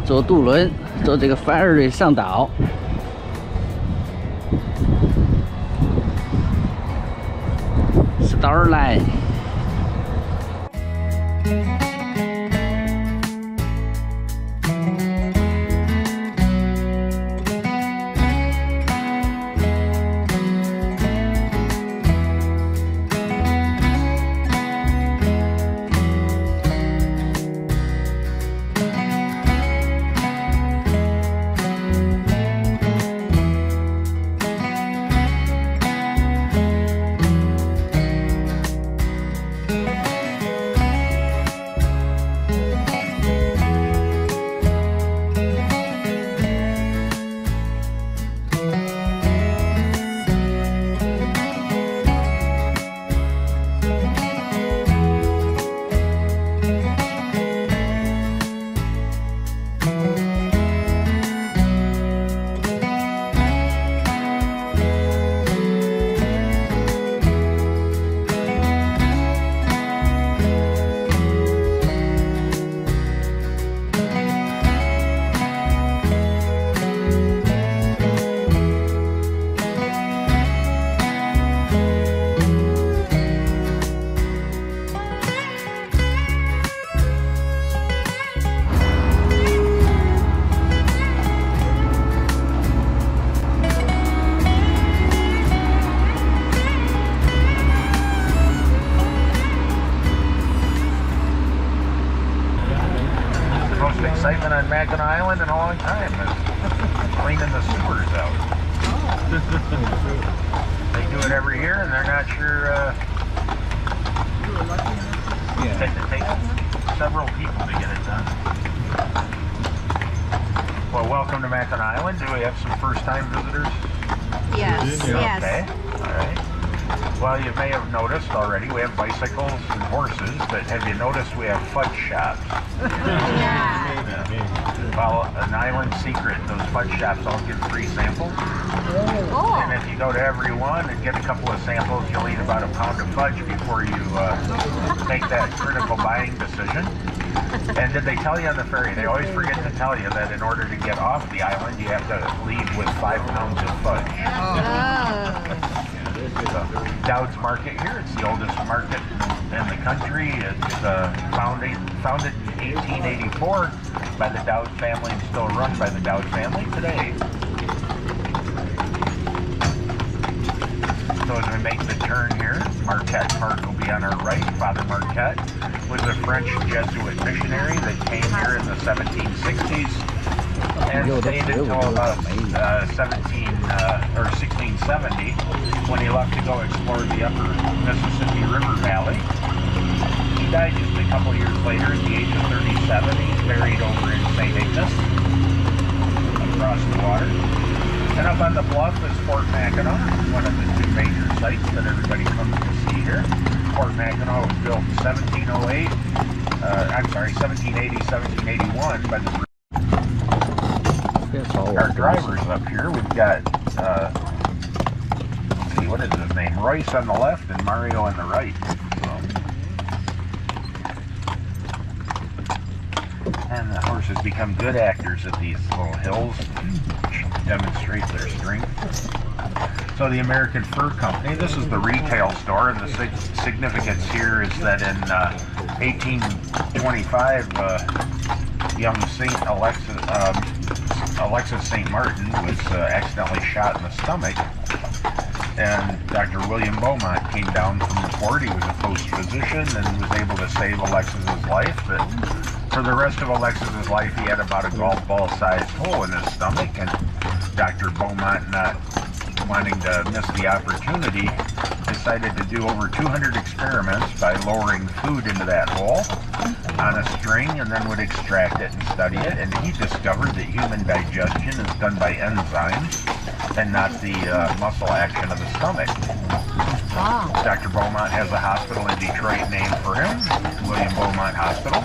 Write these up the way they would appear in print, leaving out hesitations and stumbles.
坐渡轮，坐这个ferry上岛。Starline。Excitement on Mackinac Island in a long time is cleaning the sewers out. They do it every year, and they're not sure. It takes several people to get it done. Well, welcome to Mackinac Island. Do we have some first-time visitors? Yes. Yes. Okay. All right. Well, you may have noticed already we have bicycles and horses, but have you noticed we have fudge shops? Yeah. Well, an island secret, those fudge shops all give free samples. Oh. And if you go to every one and get a couple of samples, you'll eat about a pound of fudge before you make that critical buying decision. And did they tell you on the ferry? They always forget to tell you that in order to get off the island, you have to leave with 5 pounds of fudge. Oh. Dowd's Market here. It's the oldest market in the country. It's founded in 1884 by the Dowd family and still run by the Dowd family today. So as we make the turn here, Marquette Park will be on our right. Father Marquette was a French Jesuit missionary that came here in the 1760s and stayed until about 1670 when he left to go explore the upper Mississippi River Valley. He died just a couple years later at the age of 37. He's buried over in St. Ignace across the water. And up on the bluff is Fort Mackinac, one of the 2 major sites that everybody comes to see here. Fort Mackinac was built in 1780, 1781 by the Our drivers up here. We've got, let's see, what is his name? Royce on the left and Mario on the right. And the horses become good actors at these little hills, which demonstrate their strength. So the American Fur Company, this is the retail store, and the significance here is that in 1825, young Saint Alexis St. Martin was accidentally shot in the stomach, and Dr. William Beaumont came down from the fort. He was a post physician and was able to save Alexis's life, but for the rest of Alexis's life he had about a golf ball sized hole in his stomach, and Dr. Beaumont, not wanting to miss the opportunity, decided to do over 200 experiments by lowering food into that hole on a string and then would extract it and study it, and he discovered that human digestion is done by enzymes and not the muscle action of the stomach. Wow. Dr. Beaumont has a hospital in Detroit named for him, William Beaumont Hospital.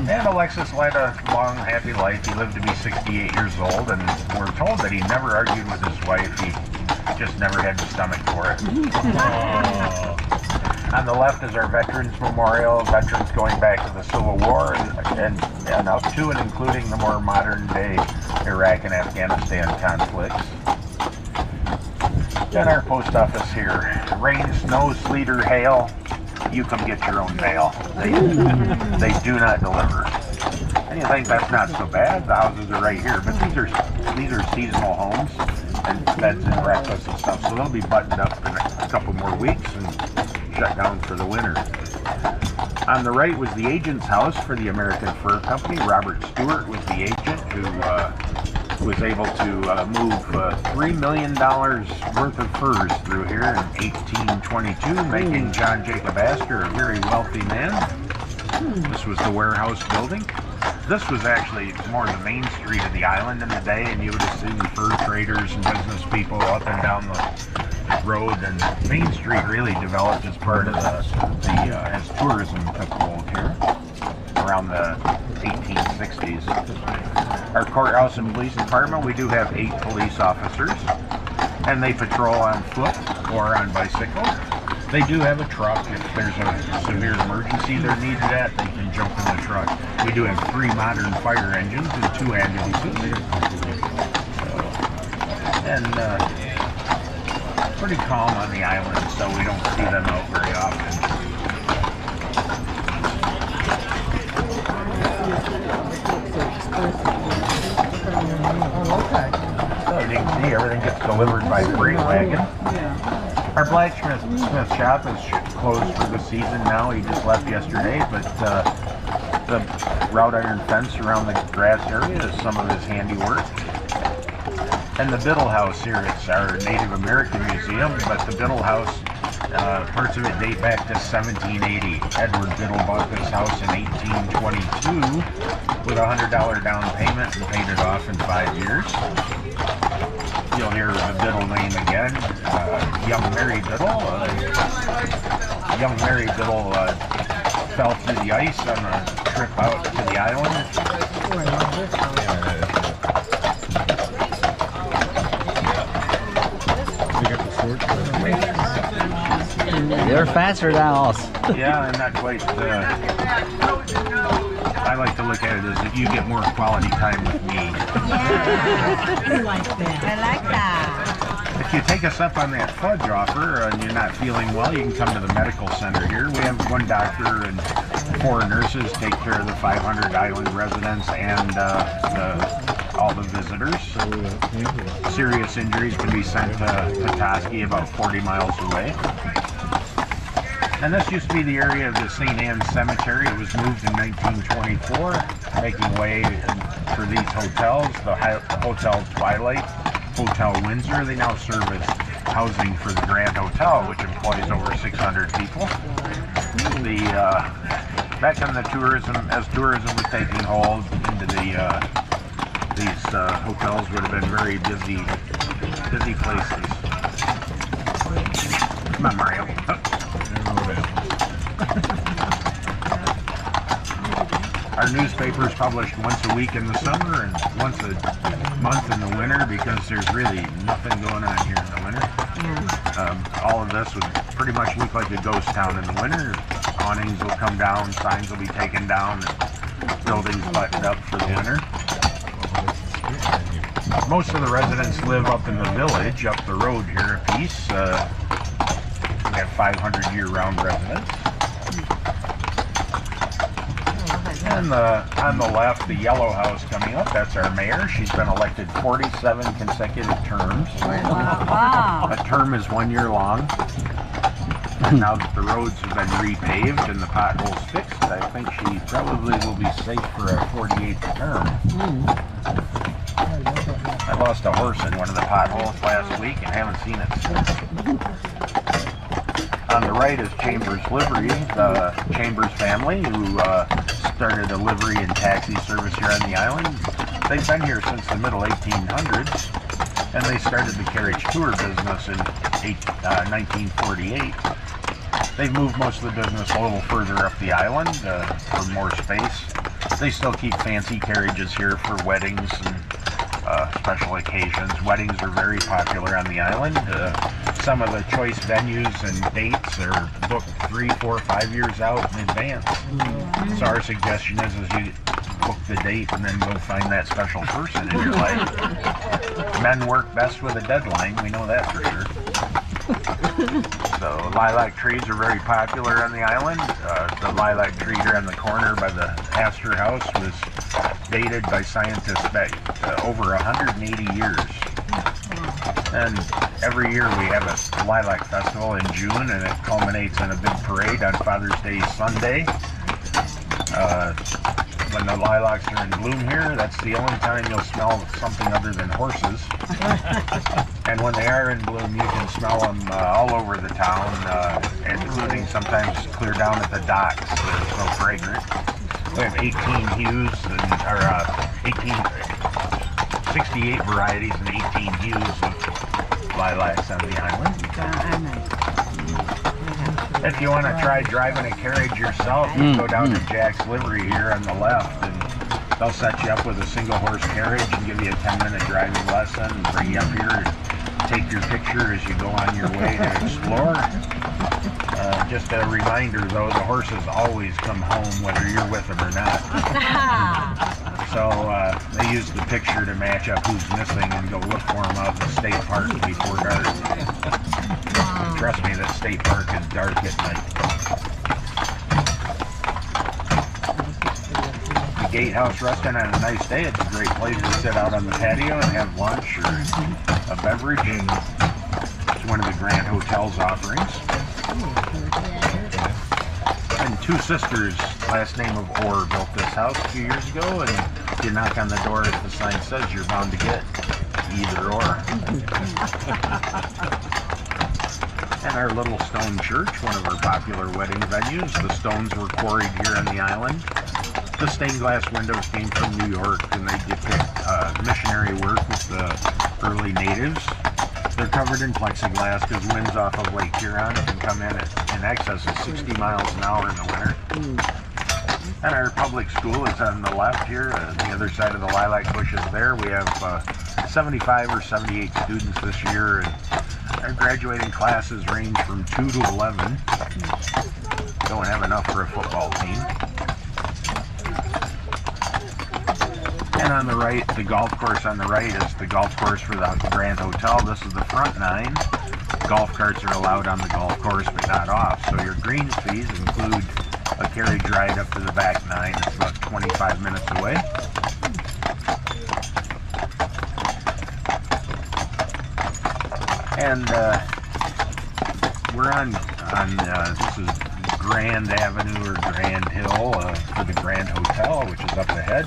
And Alexis led a long, happy life. He lived to be 68 years old, and we're told that he never argued with his wife. He just never had the stomach for it. On the left is our Veterans Memorial, veterans going back to the Civil War and up to and including the more modern day Iraq and Afghanistan conflicts. And our post office here. Rain, snow, sleet, or hail, you come get your own mail. They do not deliver. And you think that's not so bad, the houses are right here, but these are seasonal homes and beds and breakfasts and stuff, so they'll be buttoned up in a couple more weeks and shut down for the winter. On the right was the agent's house for the American Fur Company. Robert Stewart was the agent who was able to move $3 million worth of furs through here in 1822, making John Jacob Astor a very wealthy man. This was the warehouse building. This was actually more the main street of the island in the day, and you would have seen fur traders and business people up and down the road. And Main Street really developed as part of as tourism took hold here around the 1860s. Our courthouse and police department, we do have 8 police officers, and they patrol on foot or on bicycle. They do have a truck. If there's a severe emergency they're needed at, they can jump in the truck. We do have 3 modern fire engines and 2 ambulances. And pretty calm on the island, so we don't see them out very often. So you can see everything gets delivered by freight wagon. Our blacksmith shop is closed for the season now. He just left yesterday, but the wrought iron fence around the grass area is some of his handiwork. And the Biddle House here, it's our Native American museum, but the Biddle House, parts of it date back to 1780. Edward Biddle bought this house in 1822 with a $100 down payment and paid it off in 5 years. You'll hear the Biddle name again. Young Mary Biddle. Young Mary Biddle fell through the ice on a trip out to the island. They're faster than us. Yeah, and not quite. I like to look at it as if you get more quality time with me. I like that. I like that. If you take us up on that fudge offer and you're not feeling well, you can come to the medical center here. We have 1 doctor and 4 nurses take care of the 500 island residents and all the visitors. Serious injuries can be sent to Petoskey, about 40 miles away. And this used to be the area of the St. Anne's Cemetery. It was moved in 1924, making way for these hotels, the Hotel Twilight, Hotel Windsor. They now serve as housing for the Grand Hotel, which employs over 600 people. Back in the tourism, as tourism was taking hold into these hotels would have been very busy places. Come on, Mario. Our newspaper is published once a week in the summer and once a month in the winter because there's really nothing going on here in the winter. All of this would pretty much look like a ghost town in the winter. Awnings will come down, signs will be taken down, and buildings buttoned up for the winter. Most of the residents live up in the village, up the road here a piece. We have 500 year-round residents. And on the left, the yellow house coming up, that's our mayor. She's been elected 47 consecutive terms. Wow. A term is 1 year long. And now that the roads have been repaved and the potholes fixed, I think she probably will be safe for a 48th term. I lost a horse in one of the potholes last week and haven't seen it since. On the right is Chambers Livery, the Chambers family who started a livery and taxi service here on the island. They've been here since the middle 1800s, and they started the carriage tour business in 1948. They've moved most of the business a little further up the island for more space. They still keep fancy carriages here for weddings and special occasions. Weddings are very popular on the island. Some of the choice venues and dates are booked 3, 4, 5 years out in advance. So our suggestion is you book the date and then go find that special person in your life. Men work best with a deadline, we know that for sure. So lilac trees are very popular on the island. The lilac tree here on the corner by the Astor House was dated by scientists back over 180 years. And every year we have a lilac festival in June, and it culminates in a big parade on Father's Day Sunday. When the lilacs are in bloom here, that's the only time you'll smell something other than horses. And when they are in bloom, you can smell them all over the town, including sometimes clear down at the docks. They're so fragrant. We have 18 hues, and, 68 varieties and 18 hues of lilacs on the island. If you want to try driving a carriage yourself, you can go down to Jack's Livery here on the left, and they'll set you up with a single horse carriage and give you a 10-minute driving lesson and bring you up here and take your picture as you go on your way to explore. Just a reminder though, the horses always come home whether you're with them or not. So they use the picture to match up who's missing and go look for them out of the state park before dark. Trust me, that state park is dark at night. The Gatehouse Restaurant on a nice day, it's a great place to sit out on the patio and have lunch or a beverage. It's one of the Grand Hotel's offerings. And two sisters, last name of Orr, built this house a few years ago, and if you knock on the door, as the sign says, you're bound to get either or. And our little stone church, one of our popular wedding venues. The stones were quarried here on the island. The stained glass windows came from New York, and they depict missionary work with the early natives. They're covered in plexiglass because winds off of Lake Huron can come in in excess of 60 miles an hour in the winter. And our public school is on the left here, the other side of the lilac bushes there. We have 75 or 78 students this year, and our graduating classes range from 2 to 11. Don't have enough for a football team. And on the right, the golf course on the right is the golf course for the Grand Hotel. This is the front 9. Golf carts are allowed on the golf course, but not off. So your greens fees include a carriage ride up to the back 9. It's about 25 minutes away. And we're on this is Grand Avenue or Grand Hill for the Grand Hotel, which is up ahead.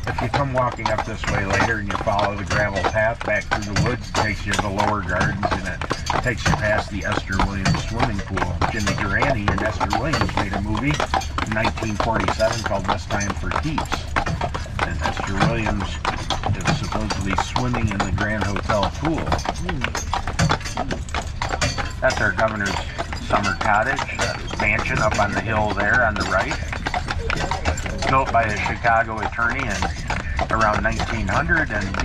If you come walking up this way later and you follow the gravel path back through the woods, it takes you to the lower gardens, and it takes you past the Esther Williams swimming pool. Jimmy Durante and Esther Williams made a movie in 1947 called This Time for Keeps. And Esther Williams is supposedly swimming in the Grand Hotel pool. That's our governor's summer cottage, mansion up on the hill there on the right. Built by a Chicago attorney in around 1900 and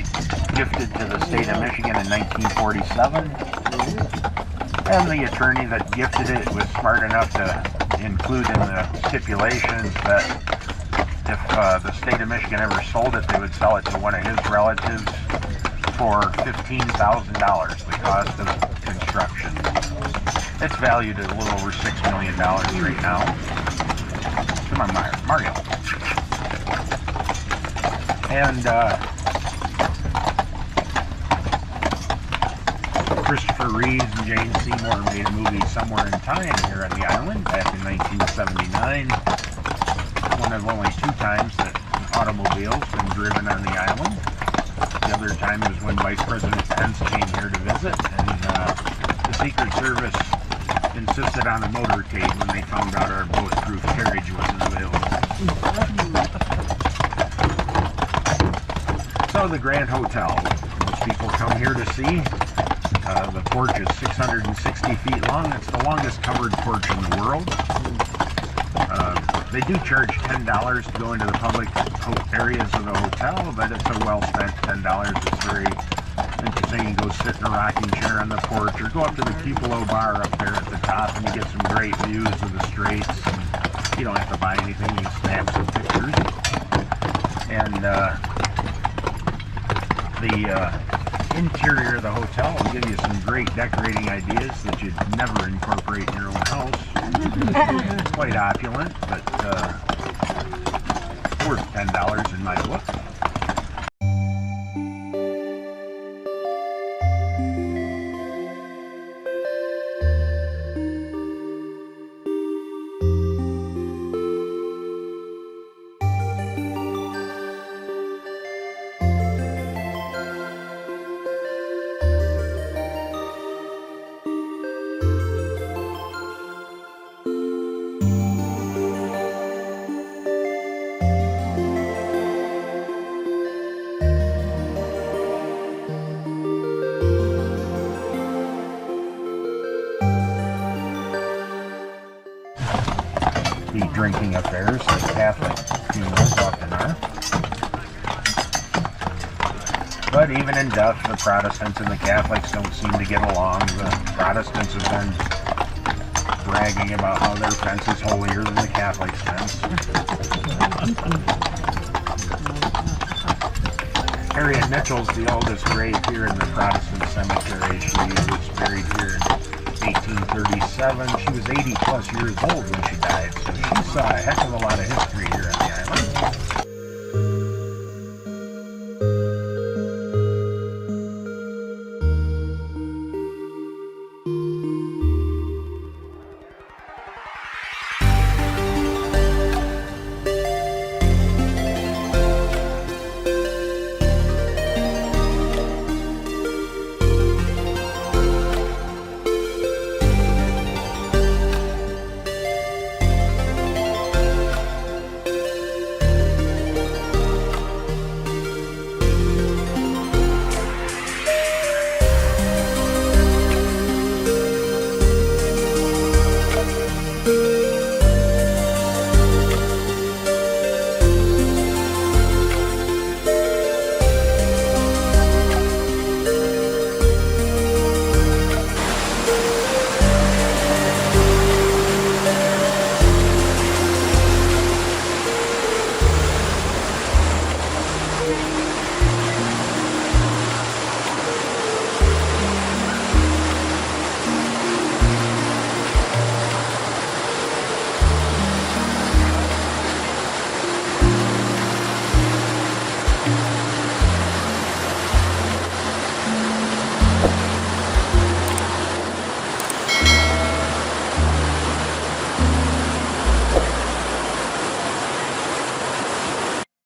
gifted to the state of Michigan in 1947. And the attorney that gifted it was smart enough to include in the stipulations that if the state of Michigan ever sold it, they would sell it to one of his relatives for $15,000, the cost of construction. It's valued at a little over $6 million right now. Come on, Mario. And Christopher Reeves and Jane Seymour made a movie Somewhere in Time here on the island back in 1979. One of only 2 times that automobiles been driven on the island. The other time was when Vice President Pence came here to visit, and the Secret Service insisted on a motorcade when they found out our bulletproof carriage wasn't available. So the Grand Hotel, most people come here to see. The porch is 660 feet long. It's the longest covered porch in the world. They do charge $10 to go into the public areas of the hotel, but it's a well-spent $10. It's very interesting. You go sit in a rocking chair on the porch, or go up to the Tupelo bar up there at the top, and you get some great views of the Straits. And you don't have to buy anything; you snap some pictures. And the interior of the hotel will give you some great decorating ideas that you'd never incorporate in your own house. It's quite opulent, but worth $10 in my book. The drinking affairs that Catholic funerals often are. But even in death, the Protestants and the Catholics don't seem to get along. The Protestants have been bragging about how their fence is holier than the Catholics' fence. Harriet Mitchell's the oldest grave here in the Protestant cemetery. She was buried here in 1837. She was 80 plus years old when she died, so she saw a heck of a lot of history here in